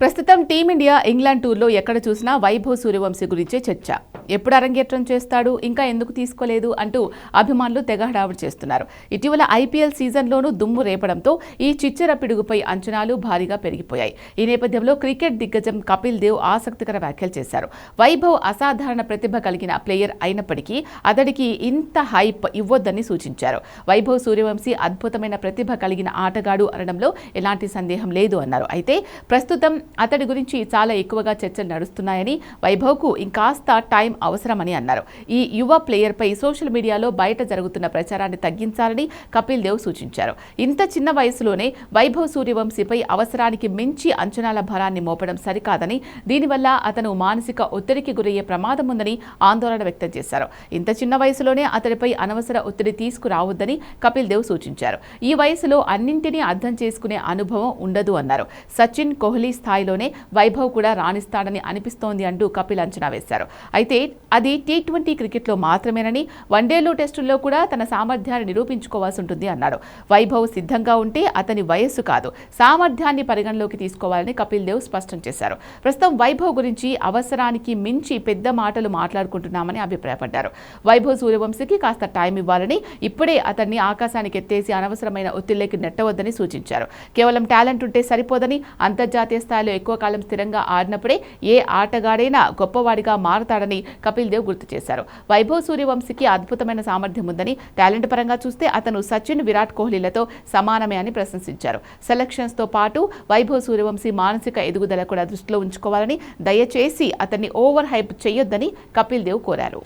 ప్రస్తుతం team India England టూర్లో ఎక్కడ చూసినా వైభవ్ సూర్యవంశీ గురించే చర్చ. ఎప్పుడు అరంగేట్రం చేస్తాడు, ఇంకా ఎందుకు తీసుకోలేదు అంటూ అభిమానులు తెగ హడావుడి చేస్తున్నారు. ఇటీవల ఐపీఎల్ సీజన్లోనూ దుమ్ము రేపడంతో ఈ చిచ్చర పిడుగుపై అంచనాలు భారీగా పెరిగిపోయాయి. ఈ నేపథ్యంలో క్రికెట్ దిగ్గజం కపిల్ దేవ్ ఆసక్తికర వ్యాఖ్యలు చేశారు. వైభవ్ అసాధారణ ప్రతిభ కలిగిన ప్లేయర్ అయినప్పటికీ అతడికి ఇంత హైప్ ఇవ్వొద్దని సూచించారు. వైభవ్ సూర్యవంశీ అద్భుతమైన ప్రతిభ కలిగిన ఆటగాడు అనడంలో ఎలాంటి సందేహం లేదు అన్నారు. అయితే ప్రస్తుతం అతడి గురించి చాలా ఎక్కువగా చర్చలు నడుస్తున్నాయని, వైభవ్కు ఇంకాస్త టైం అవసరమని అన్నారు. ఈ యువ ప్లేయర్పై సోషల్ మీడియాలో బయట జరుగుతున్న ప్రచారాన్ని తగ్గించాలని కపిల్ దేవ్ సూచించారు. ఇంత చిన్న వయసులోనే వైభవ్ సూర్యవంశీపై అవసరానికి మించి అంచనాల భారాన్ని మోపడం సరికాదని, దీనివల్ల అతను మానసిక ఒత్తిడికి గురయ్యే ప్రమాదం ఉందని ఆందోళన వ్యక్తం చేశారు. ఇంత చిన్న వయసులోనే అతడిపై అనవసర ఒత్తిడి తీసుకురావద్దని కపిల్ దేవ్ సూచించారు. ఈ వయసులో అన్నింటినీ అర్థం చేసుకునే అనుభవం ఉండదు అన్నారు. సచిన్, కోహ్లీ స్థాయిలోనే వైభవ్ కూడా రాణిస్తాడని అనిపిస్తోంది అంటూ కపిల్ అంచనా వేశారు. అయితే అది టీ20 క్రికెట్లో మాత్రమేనని, వన్డేలు, టెస్టుల్లో కూడా తన సామర్థ్యాన్ని నిరూపించుకోవాల్సి ఉంటుంది అన్నాడు. వైభవ్ సిద్ధంగా ఉంటే అతని వయస్సు కాదు, సామర్థ్యాన్ని పరిగణలోకి తీసుకోవాలని కపిల్ దేవ్ స్పష్టం చేశారు. ప్రస్తుతం వైభవ్ గురించి అవసరానికి మించి పెద్ద మాటలు మాట్లాడుకుంటున్నామని అభిప్రాయపడ్డారు. వైభవ్ సూర్యవంశీకి కాస్త టైం ఇవ్వాలని, ఇప్పుడే అతన్ని ఆకాశానికి ఎత్తేసి అనవసరమైన ఒత్తిళ్లకి నెట్టవద్దని సూచించారు. కేవలం టాలెంట్ ఉంటే సరిపోదని, అంతర్జాతీయ స్థాయిలో ఎక్కువ కాలం స్థిరంగా ఆడినప్పుడే ఏ ఆటగాడైనా గొప్పవాడిగా మారతాడని కపిల్ దేవ్ గుర్తు చేశారు. వైభవ్ సూర్యవంశీకి అద్భుతమైన సామర్థ్యం ఉందని, టాలెంట్ పరంగా చూస్తే అతను సచిన్, విరాట్ కోహ్లీలతో సమానమే అని ప్రశంసించారు. సెలక్షన్స్తో పాటు వైభవ్ సూర్యవంశీ మానసిక ఎదుగుదల కూడా దృష్టిలో ఉంచుకోవాలని, దయచేసి అతన్ని ఓవర్ హైప్ చేయొద్దని కపిల్ దేవ్ కోరారు.